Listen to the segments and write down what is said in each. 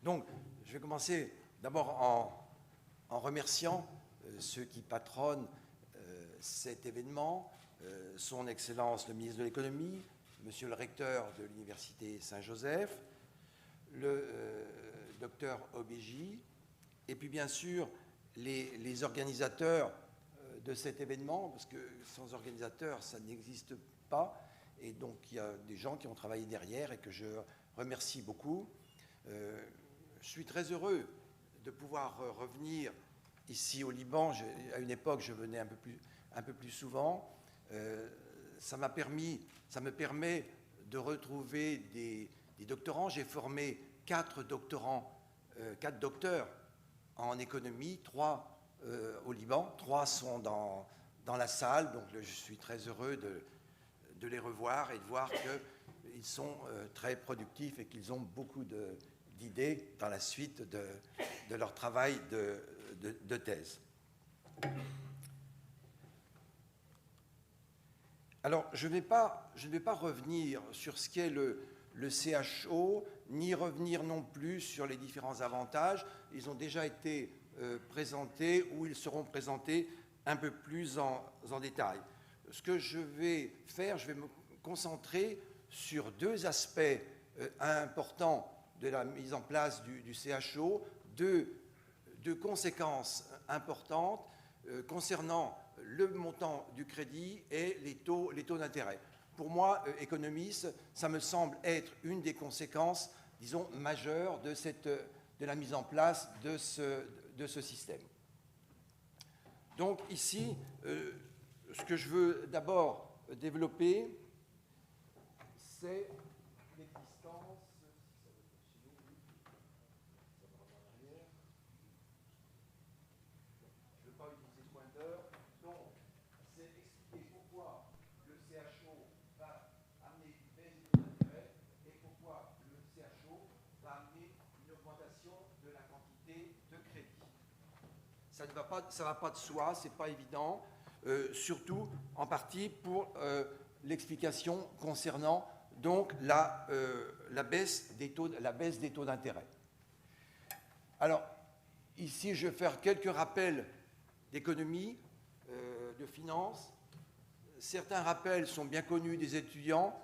Donc, je vais commencer d'abord en remerciant ceux qui patronnent cet événement, son Excellence le ministre de l'Économie, Monsieur le recteur de l'Université Saint-Joseph, le docteur Obéji, et puis bien sûr les organisateurs de cet événement, parce que sans organisateurs, ça n'existe pas, et donc il y a des gens qui ont travaillé derrière et que je remercie beaucoup. Je suis très heureux de pouvoir revenir ici au Liban. À une époque, je venais un peu plus souvent. Ça me permet de retrouver des doctorants. J'ai formé 4 doctorants, 4 docteurs en économie, 3 au Liban, 3 sont dans la salle, donc je suis très heureux de les revoir et de voir qu'ils sont très productifs et qu'ils ont beaucoup d'idées dans la suite de leur travail de thèse. Alors, je ne vais pas revenir sur ce qu'est le CHO, ni revenir non plus sur les différents avantages. Ils ont déjà été présentés ou ils seront présentés un peu plus en détail. Ce que je vais faire, je vais me concentrer sur 2 aspects importants de la mise en place du CHO, deux conséquences importantes concernant le montant du crédit et les taux d'intérêt. Pour moi, économiste, ça me semble être une des conséquences, disons, majeures de la mise en place de ce système. Donc ici, ce que je veux d'abord développer, c'est l'existence. Je ne veux pas utiliser ce pointeur. Donc, c'est expliquer pourquoi le CHO va amener une baisse des taux d'intérêt et pourquoi le CHO va amener une augmentation de la quantité de crédit. Ça ne va pas de soi, ce n'est pas évident, surtout en partie pour l'explication concernant donc la baisse des taux d'intérêt. Alors, ici, je vais faire quelques rappels d'économie, de finance. Certains rappels sont bien connus des étudiants,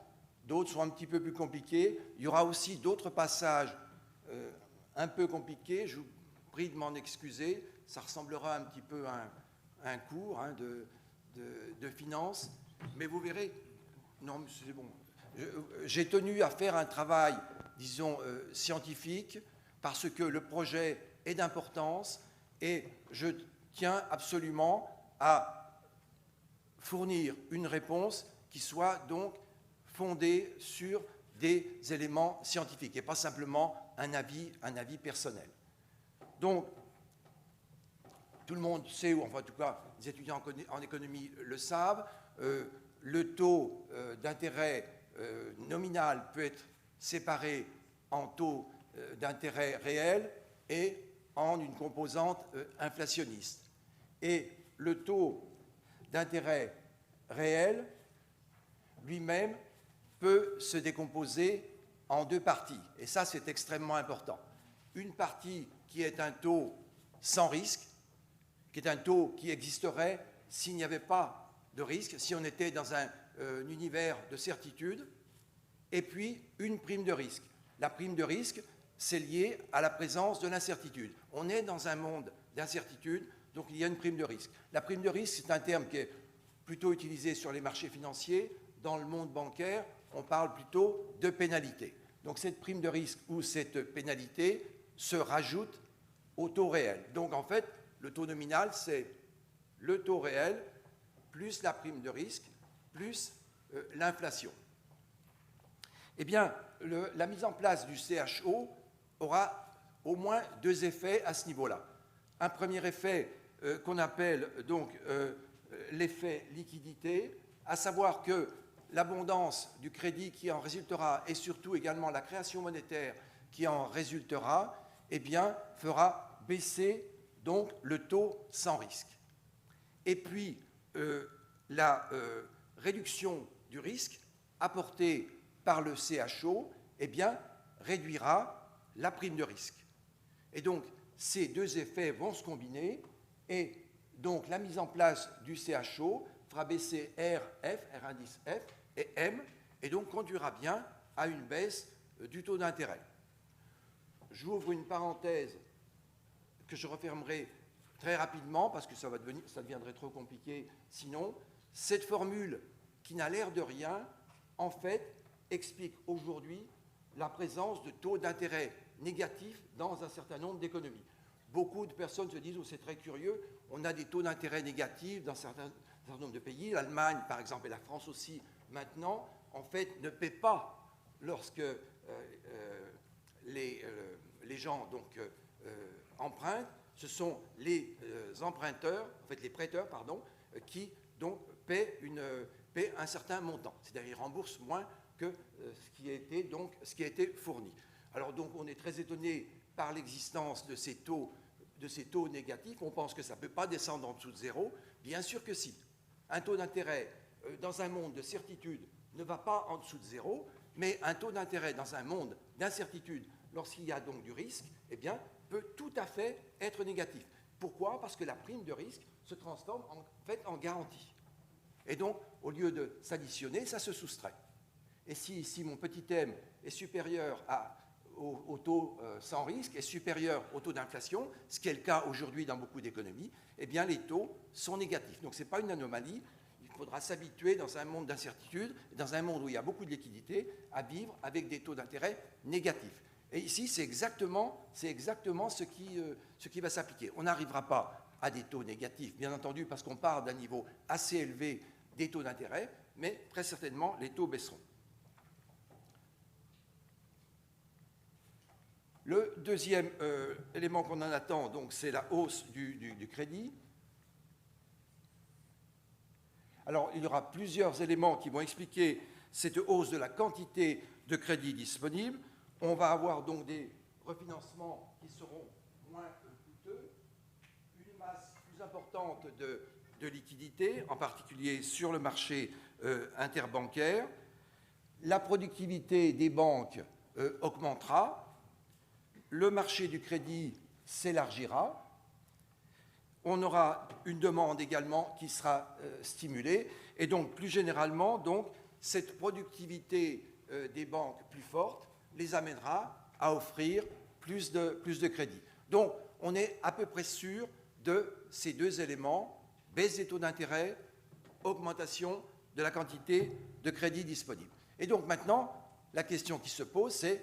d'autres sont un petit peu plus compliqués. Il y aura aussi d'autres passages un peu compliqués, je vous prie de m'en excuser, ça ressemblera un petit peu à un cours de finance, mais vous verrez, non, c'est bon. J'ai tenu à faire un travail, disons, scientifique, parce que le projet est d'importance et je tiens absolument à fournir une réponse qui soit donc fondée sur des éléments scientifiques et pas simplement un avis personnel. Donc, tout le monde sait, ou enfin en tout cas les étudiants en économie le savent, le taux d'intérêt nominal peut être séparé en taux d'intérêt réel et en une composante inflationniste. Et le taux d'intérêt réel lui-même peut se décomposer en 2 parties. Et ça, c'est extrêmement important. Une partie qui est un taux sans risque, qui est un taux qui existerait s'il n'y avait pas de risque, si on était dans un univers de certitude, et puis une prime de risque. La prime de risque, c'est lié à la présence de l'incertitude. On est dans un monde d'incertitude, donc il y a une prime de risque. La prime de risque, c'est un terme qui est plutôt utilisé sur les marchés financiers. Dans le monde bancaire, on parle plutôt de pénalité. Donc cette prime de risque ou cette pénalité se rajoute au taux réel. Donc en fait, le taux nominal, c'est le taux réel plus la prime de risque plus l'inflation. Eh bien, la mise en place du CHO aura au moins 2 effets à ce niveau-là. Un premier effet qu'on appelle donc l'effet liquidité, à savoir que l'abondance du crédit qui en résultera et surtout également la création monétaire qui en résultera, eh bien, fera baisser donc le taux sans risque. Et puis, la réduction du risque apportée par le CHO, eh bien, réduira la prime de risque. Et donc, ces deux effets vont se combiner, et donc la mise en place du CHO fera baisser R indice F et M, et donc conduira bien à une baisse du taux d'intérêt. J'ouvre une parenthèse que je refermerai très rapidement parce que ça deviendrait trop compliqué sinon. Cette formule qui n'a l'air de rien, en fait, explique aujourd'hui la présence de taux d'intérêt négatifs dans un certain nombre d'économies. Beaucoup de personnes se disent, oh, c'est très curieux, on a des taux d'intérêt négatifs dans un certain nombre de pays. L'Allemagne, par exemple, et la France aussi, maintenant, en fait, ne paient pas lorsque les gens donc, empruntent. Ce sont les emprunteurs, en fait les prêteurs, pardon, qui donc paient un certain montant. C'est-à-dire ils remboursent moins que ce qui a été fourni. Alors donc on est très étonné par l'existence de ces taux négatifs. On pense que ça ne peut pas descendre en dessous de zéro. Bien sûr que si. Un taux d'intérêt dans un monde de certitude ne va pas en dessous de zéro, mais un taux d'intérêt dans un monde d'incertitude, lorsqu'il y a donc du risque, eh bien, peut tout à fait être négatif. Pourquoi? Parce que la prime de risque se transforme en fait en garantie. Et donc, au lieu de s'additionner, ça se soustrait. Et si mon petit m est supérieur au taux sans risque, est supérieur au taux d'inflation, ce qui est le cas aujourd'hui dans beaucoup d'économies, eh bien les taux sont négatifs. Donc ce n'est pas une anomalie. Il faudra s'habituer dans un monde d'incertitude, dans un monde où il y a beaucoup de liquidités, à vivre avec des taux d'intérêt négatifs. Et ici, c'est exactement ce qui va s'appliquer. On n'arrivera pas à des taux négatifs, bien entendu, parce qu'on part d'un niveau assez élevé des taux d'intérêt, mais très certainement, les taux baisseront. Le deuxième élément qu'on en attend, donc, c'est la hausse du crédit. Alors, il y aura plusieurs éléments qui vont expliquer cette hausse de la quantité de crédit disponible. On va avoir donc des refinancements qui seront moins coûteux, une masse plus importante de liquidités, en particulier sur le marché interbancaire. La productivité des banques augmentera. Le marché du crédit s'élargira. On aura une demande également qui sera stimulée. Et donc, plus généralement, donc, cette productivité des banques plus forte les amènera à offrir plus de crédit. Donc, on est à peu près sûr de ces deux éléments, baisse des taux d'intérêt, augmentation de la quantité de crédit disponible. Et donc maintenant, la question qui se pose, c'est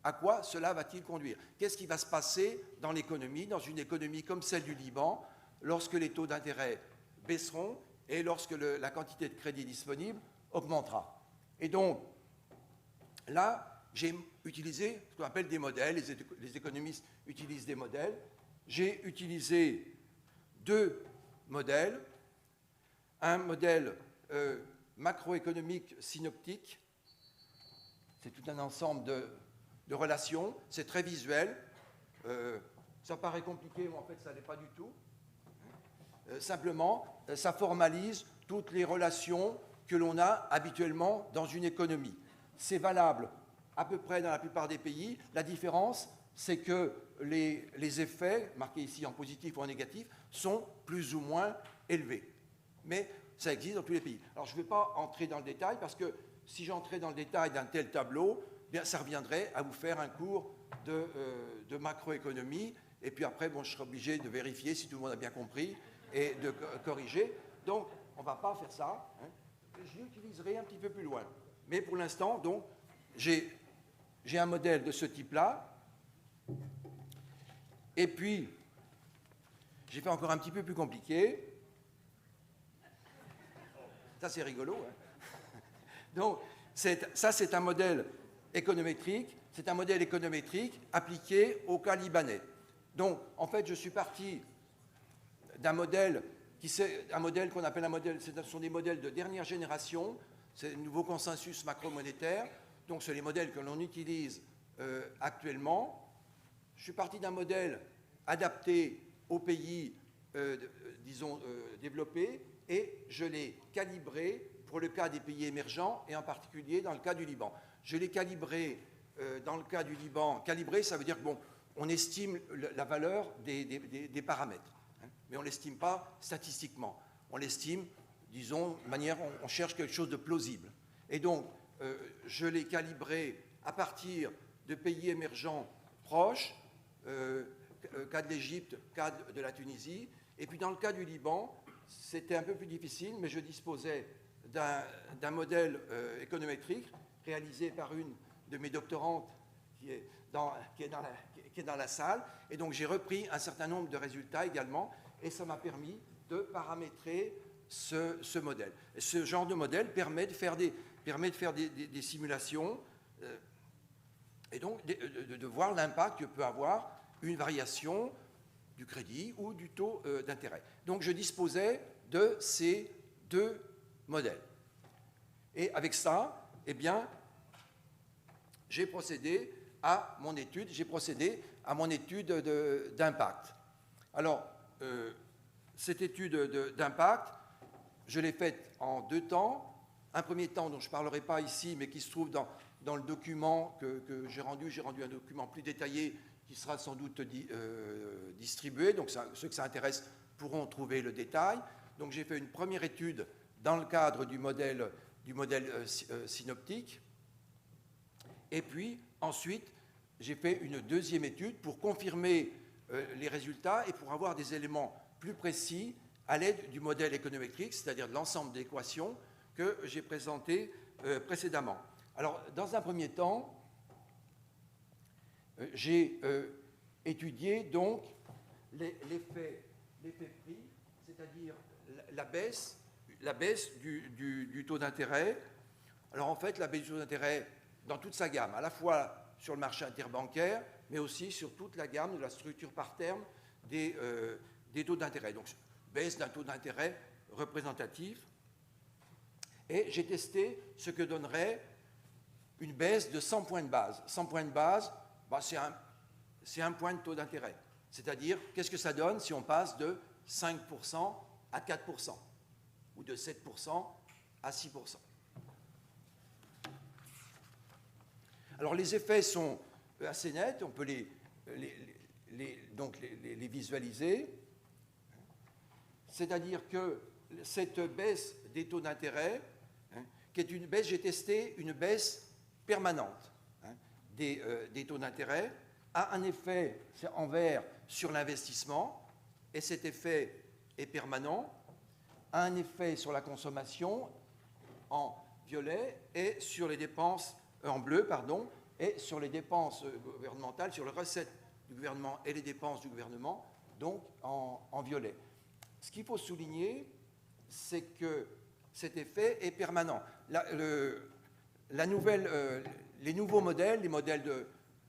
à quoi cela va-t-il conduire? Qu'est-ce qui va se passer dans l'économie, dans une économie comme celle du Liban, lorsque les taux d'intérêt baisseront et lorsque la quantité de crédit disponible augmentera? Et donc, là, j'ai utilisé ce qu'on appelle des modèles, les économistes utilisent des modèles. J'ai utilisé deux modèles. Un modèle macroéconomique synoptique, c'est tout un ensemble de relations, c'est très visuel. Ça paraît compliqué, mais en fait, ça n'est pas du tout. Simplement, ça formalise toutes les relations que l'on a habituellement dans une économie. C'est valable à peu près dans la plupart des pays. La différence, c'est que les effets, marqués ici en positif ou en négatif, sont plus ou moins élevés. Mais ça existe dans tous les pays. Alors, je ne vais pas entrer dans le détail, parce que si j'entrais dans le détail d'un tel tableau, bien, ça reviendrait à vous faire un cours de macroéconomie, et puis après, bon, je serai obligé de vérifier si tout le monde a bien compris et de corriger. Donc, on ne va pas faire ça. Hein. Je l'utiliserai un petit peu plus loin. Mais pour l'instant, donc, j'ai un modèle de ce type-là. Et puis, j'ai fait encore un petit peu plus compliqué. Ça, c'est rigolo. Hein. Donc, ça, c'est un modèle économétrique. C'est un modèle économétrique appliqué au cas libanais. Donc, en fait, je suis parti d'un modèle qu'on appelle un modèle, ce sont des modèles de dernière génération, c'est le nouveau consensus macromonétaire, donc c'est les modèles que l'on utilise actuellement. Je suis parti d'un modèle adapté aux pays, disons, développés, et je l'ai calibré pour le cas des pays émergents, et en particulier dans le cas du Liban. Je l'ai calibré dans le cas du Liban. Calibré, ça veut dire que, bon, on estime la valeur des paramètres, hein, mais on ne l'estime pas statistiquement. On l'estime, disons, de manière, on cherche quelque chose de plausible. Et donc, je l'ai calibré à partir de pays émergents proches, cas de l'Égypte, cas de la Tunisie. Et puis dans le cas du Liban, c'était un peu plus difficile, mais je disposais d'un modèle économétrique réalisé par une de mes doctorantes qui est dans la salle. Et donc j'ai repris un certain nombre de résultats également, et ça m'a permis de paramétrer ce modèle. Et ce genre de modèle permet de faire des simulations et donc de voir l'impact que peut avoir une variation du crédit ou du taux d'intérêt. Donc je disposais de ces deux modèles. Et avec ça, eh bien, j'ai procédé à mon étude d'impact. Alors, cette étude d'impact, je l'ai faite en 2 temps. Un premier temps dont je ne parlerai pas ici, mais qui se trouve dans le document que j'ai rendu. J'ai rendu un document plus détaillé qui sera sans doute distribué. Donc ceux que ça intéresse pourront trouver le détail. Donc j'ai fait une première étude dans le cadre du modèle synoptique. Et puis ensuite, j'ai fait une deuxième étude pour confirmer les résultats et pour avoir des éléments plus précis à l'aide du modèle économétrique, c'est-à-dire de l'ensemble d'équations que j'ai présenté précédemment. Alors, dans un premier temps, j'ai étudié donc l'effet prix, c'est-à-dire la baisse du taux d'intérêt. Alors, en fait, la baisse du taux d'intérêt dans toute sa gamme, à la fois sur le marché interbancaire, mais aussi sur toute la gamme de la structure par terme des taux d'intérêt. Donc, baisse d'un taux d'intérêt représentatif. Et j'ai testé ce que donnerait une baisse de 100 points de base. 100 points de base, c'est un point de taux d'intérêt. C'est-à-dire, qu'est-ce que ça donne si on passe de 5% à 4% ou de 7% à 6%. Alors, les effets sont assez nets, on peut les visualiser. C'est-à-dire que cette baisse des taux d'intérêt, qui est une baisse, j'ai testé une baisse permanente des taux d'intérêt, a un effet en vert sur l'investissement, et cet effet est permanent, a un effet sur la consommation en violet et sur les dépenses en bleu, et sur les dépenses gouvernementales, sur les recettes du gouvernement et les dépenses du gouvernement, donc en violet. Ce qu'il faut souligner, c'est que cet effet est permanent. Les nouveaux modèles, les modèles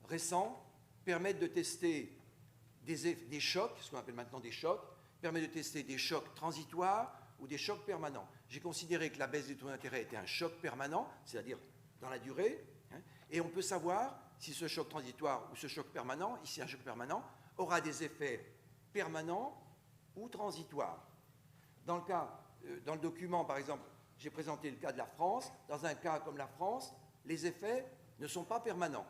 récents, permettent de tester des chocs, ce qu'on appelle maintenant des chocs, permettent de tester des chocs transitoires ou des chocs permanents. J'ai considéré que la baisse des taux d'intérêt était un choc permanent, c'est-à-dire dans la durée, et on peut savoir si ce choc transitoire ou ce choc permanent, ici un choc permanent, aura des effets permanents ou transitoires. Dans le document, par exemple, j'ai présenté le cas de la France. Dans un cas comme la France, les effets ne sont pas permanents.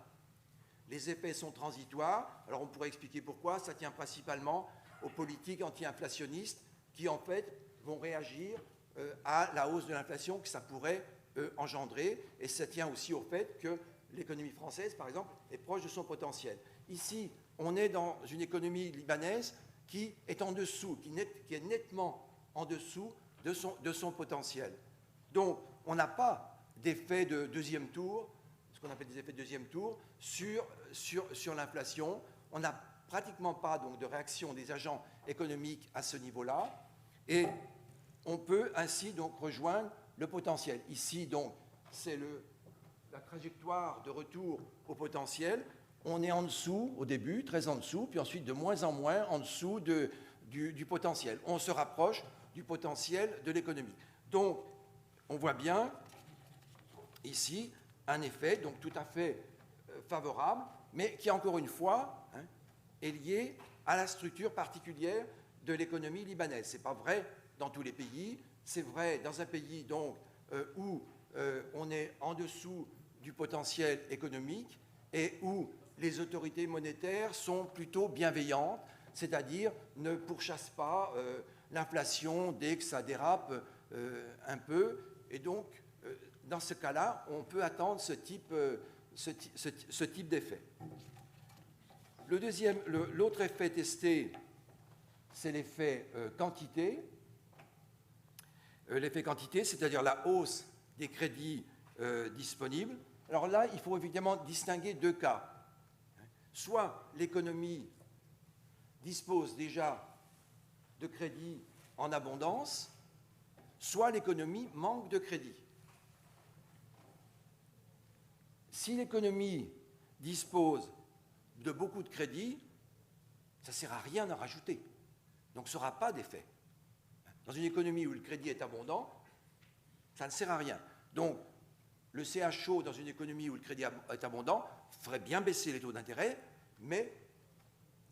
Les effets sont transitoires. Alors on pourrait expliquer pourquoi. Ça tient principalement aux politiques anti-inflationnistes qui, en fait, vont réagir à la hausse de l'inflation que ça pourrait engendrer. Et ça tient aussi au fait que l'économie française, par exemple, est proche de son potentiel. Ici, on est dans une économie libanaise qui est en dessous, qui est nettement en dessous de son potentiel. Donc, on n'a pas d'effet de deuxième tour, ce qu'on appelle des effets de deuxième tour, sur l'inflation. On n'a pratiquement pas donc, de réaction des agents économiques à ce niveau-là. Et on peut ainsi donc rejoindre le potentiel. Ici, donc, c'est la trajectoire de retour au potentiel. On est en dessous au début, très en dessous, puis ensuite de moins en moins en dessous du potentiel. On se rapproche du potentiel de l'économie. Donc, on voit bien ici un effet donc, tout à fait favorable, mais qui, encore une fois, est lié à la structure particulière de l'économie libanaise. Ce n'est pas vrai dans tous les pays. C'est vrai dans un pays donc, où on est en dessous du potentiel économique et où les autorités monétaires sont plutôt bienveillantes, c'est-à-dire ne pourchassent pas l'inflation dès que ça dérape un peu. Et donc, dans ce cas-là, on peut attendre ce type d'effet. L'autre effet testé, c'est l'effet quantité. L'effet quantité, c'est-à-dire la hausse des crédits disponibles. Alors là, il faut évidemment distinguer deux cas. Soit l'économie dispose déjà de crédits en abondance, soit l'économie manque de crédits. Si l'économie dispose de beaucoup de crédits, ça ne sert à rien d'en rajouter. Donc ce ne sera pas d'effet. Dans une économie où le crédit est abondant, ça ne sert à rien. Donc le CHO dans une économie où le crédit est abondant ferait bien baisser les taux d'intérêt, mais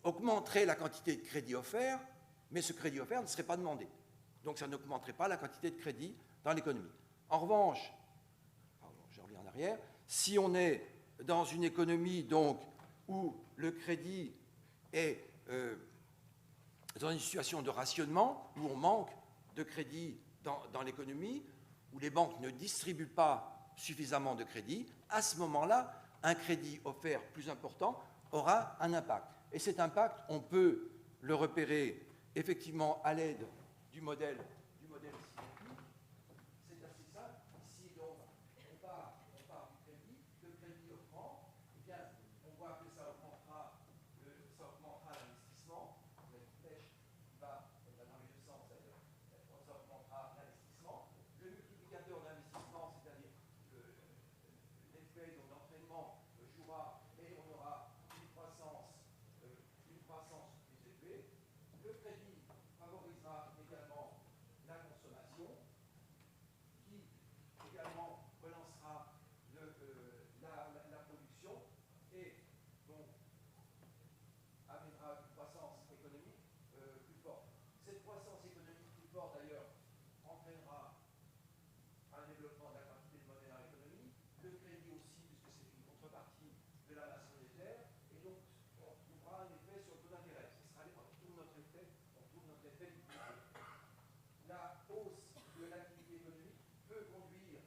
augmenterait la quantité de crédit offert, mais ce crédit offert ne serait pas demandé. Donc ça n'augmenterait pas la quantité de crédit dans l'économie. En revanche, je reviens en arrière, si on est dans une économie donc, où le crédit est dans une situation de rationnement, où on manque de crédit dans l'économie, où les banques ne distribuent pas suffisamment de crédit, à ce moment-là, un crédit offert plus important aura un impact. Et cet impact, on peut le repérer effectivement à l'aide du modèle CIP. C'est assez simple. Ici, donc, on part du crédit. Le crédit offrant, eh bien, on voit que ça augmentera l'investissement. La flèche va dans les deux sens, d'ailleurs. Ça augmentera l'investissement. Le multiplicateur d'investissement, c'est-à-dire l'effet d'entraînement jouera et on aura une croissance plus élevée. Le crédit favorisera également la consommation, qui également relancera la production et donc amènera une croissance économique plus forte. Cette croissance économique plus forte, d'ailleurs, entraînera un développement de la quantité de monnaie dans l'économie, le crédit aussi, puisque c'est une contrepartie de la masse monétaire, et donc on trouvera un effet sur le taux d'intérêt. On retrouve notre effet liquidité. La hausse de l'activité économique peut conduire,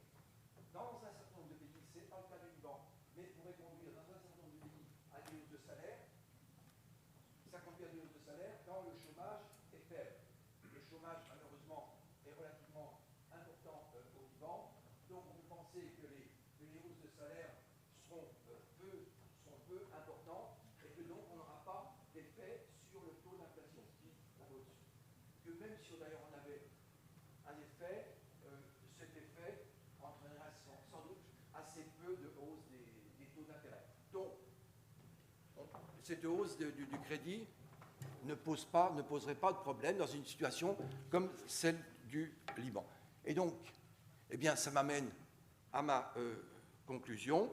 dans un certain nombre de pays, c'est pas le cas du Liban, mais pourrait conduire dans un certain nombre de pays à des hausses de salaire. Ça conduit à des hausses de salaire quand le chômage est faible. Le chômage, malheureusement, est relativement important au Liban. Donc on peut penser que les hausses de salaire seront peu importantes et que donc on n'aura pas d'effet sur le taux d'inflation qui va au-dessus. Que même si d'ailleurs on avait un effet, cet effet entraînerait sans doute assez peu de hausse des taux d'intérêt. Donc cette hausse du crédit ne poserait pas de problème dans une situation comme celle du Liban. Et donc, eh bien, ça m'amène à ma conclusion,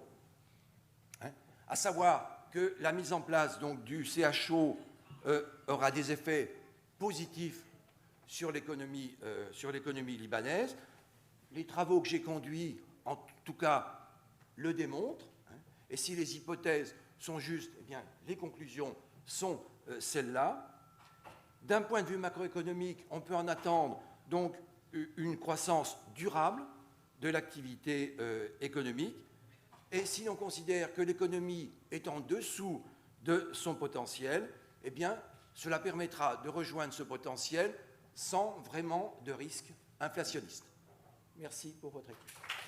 à savoir que la mise en place donc, du CHO aura des effets positifs sur l'économie libanaise. Les travaux que j'ai conduits, en tout cas, le démontrent. Et si les hypothèses sont justes, eh bien, les conclusions sont celles-là. D'un point de vue macroéconomique, on peut en attendre donc une croissance durable de l'activité économique. Et si l'on considère que l'économie est en dessous de son potentiel, eh bien, cela permettra de rejoindre ce potentiel sans vraiment de risque inflationniste. Merci pour votre écoute.